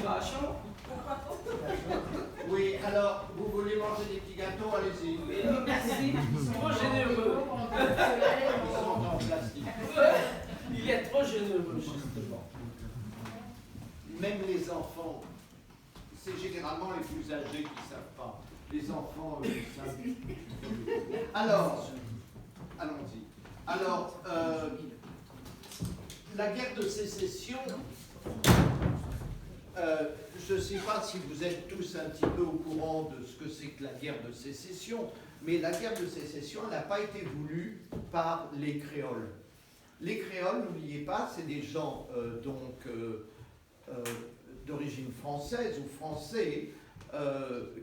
Vachon. Oui, alors, vous voulez manger des petits gâteaux, allez-y. Merci, ils sont trop généreux. Ils sont en plastique. Il est trop généreux, justement. Même les enfants, c'est généralement les plus âgés qui ne savent pas. Les enfants, ils savent. Alors, allons-y. Alors, la guerre de sécession, je ne sais pas si vous êtes tous un petit peu au courant de ce que c'est que la guerre de sécession, mais la guerre de sécession n'a pas été voulue par les créoles. Les créoles, n'oubliez pas, c'est des gens d'origine française ou français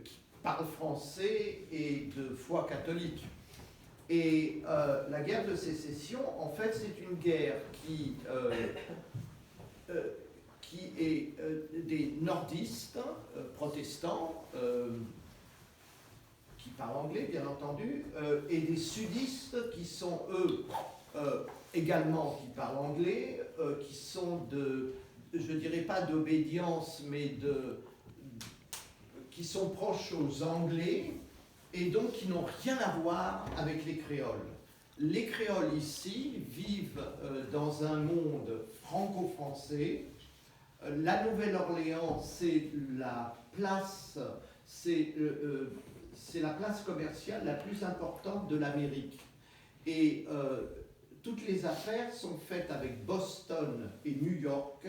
qui parlent français et de foi catholique. Et la guerre de sécession, en fait, c'est une guerre qui est des nordistes protestants, qui parlent anglais, bien entendu, et des sudistes qui sont, eux, également qui parlent anglais, qui sont de, je ne dirais pas d'obédience, mais qui sont proches aux Anglais, et donc qui n'ont rien à voir avec les créoles. Les créoles ici vivent dans un monde franco-français. La Nouvelle-Orléans, c'est la place commerciale la plus importante de l'Amérique. Et toutes les affaires sont faites avec Boston et New York,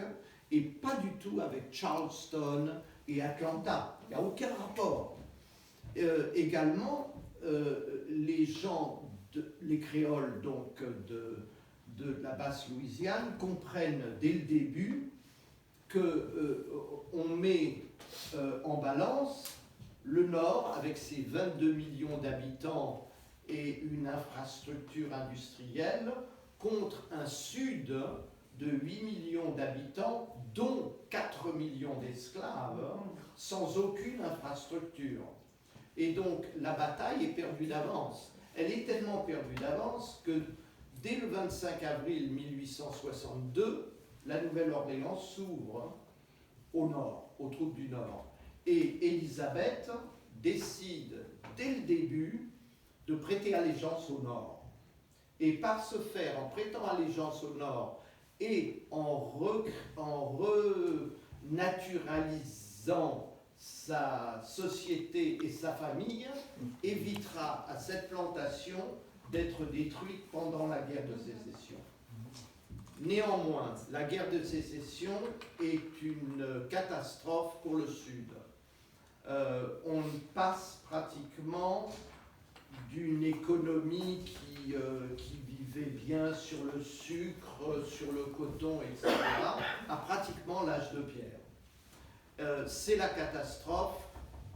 et pas du tout avec Charleston et Atlanta. Il n'y a aucun rapport. Également, les gens, les créoles donc de la basse Louisiane comprennent dès le début qu'on met en balance le Nord avec ses 22 millions d'habitants et une infrastructure industrielle contre un Sud de 8 millions d'habitants, dont 4 millions d'esclaves, sans aucune infrastructure. Et donc la bataille est perdue d'avance. Elle est tellement perdue d'avance que dès le 25 avril 1862, la Nouvelle-Orléans s'ouvre au nord, aux troupes du nord. Et Élisabeth décide dès le début de prêter allégeance au nord. Et par ce faire, en prêtant allégeance au nord et en renaturalisant sa société et sa famille, évitera à cette plantation d'être détruite pendant la guerre de sécession. Néanmoins, la guerre de sécession est une catastrophe pour le Sud. On passe pratiquement d'une économie qui vivait bien sur le sucre, sur le coton, etc., à pratiquement l'âge de pierre. C'est la catastrophe.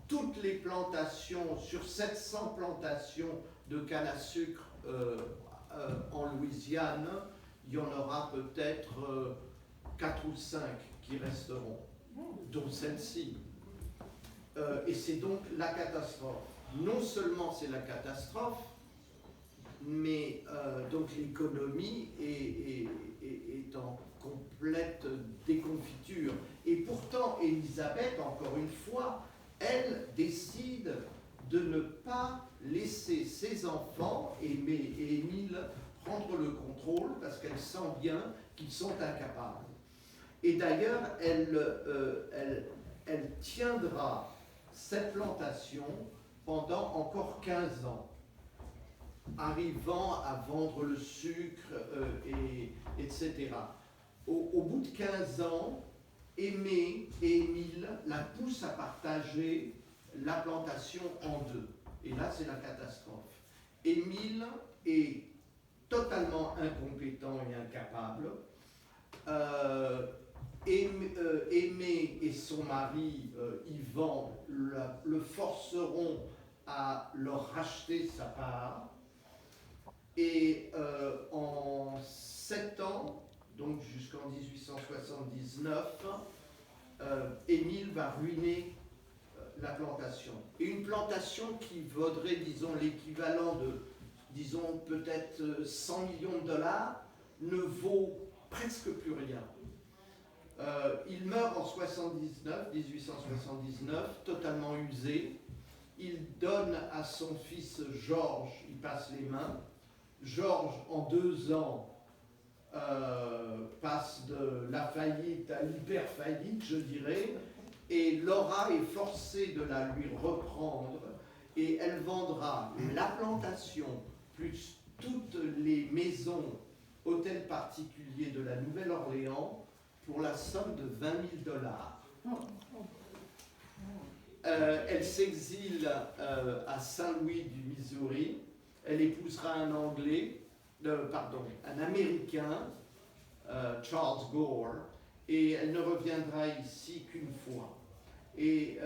Toutes les plantations, sur 700 plantations de canne à sucre en Louisiane, il y en aura peut-être 4 ou 5 qui resteront, dont celle-ci. Et c'est donc la catastrophe. Non seulement c'est la catastrophe, mais donc l'économie est en complète déconfiture. Et pourtant, Élisabeth, encore une fois, elle décide de ne pas laisser ses enfants, Aimé et Émile, prendre le contrôle parce qu'elle sent bien qu'ils sont incapables. Et d'ailleurs, elle tiendra cette plantation pendant encore 15 ans, arrivant à vendre le sucre, etc. Au bout de 15 ans, Aimé et Émile la poussent à partager la plantation en deux. Et là, c'est la catastrophe. Émile est totalement incompétent et incapable. Aimé et son mari, Yvan, le forceront à leur racheter sa part. Et en 7 ans, donc jusqu'en 1879, Émile va ruiner la plantation. Et une plantation qui vaudrait, disons, l'équivalent de, disons, peut-être 100 millions de dollars, ne vaut presque plus rien. Il meurt en 1879, totalement usé. Il donne à son fils Georges, il passe les mains. Georges, en 2 ans, passe de la faillite à l'hyper-faillite, je dirais, et Laura est forcée de la lui reprendre, et elle vendra la plantation, plus toutes les maisons, hôtels particuliers de la Nouvelle-Orléans, pour la somme de $20 000. Elle s'exile à Saint-Louis du Missouri. Elle épousera un Anglais, un Américain, Charles Gore, et elle ne reviendra ici qu'une fois. Et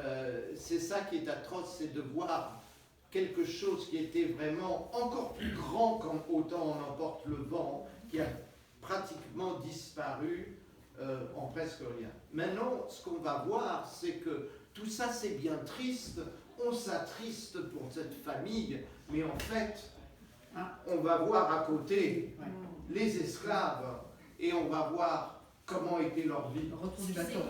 c'est ça qui est atroce, c'est de voir quelque chose qui était vraiment encore plus grand qu'Autant en emporte le vent, qui a pratiquement disparu en presque rien. Maintenant, ce qu'on va voir, c'est que tout ça, c'est bien triste, on s'attriste pour cette famille, mais en fait, on va voir à côté les esclaves et on va voir comment était leur vie. Retour du bateau.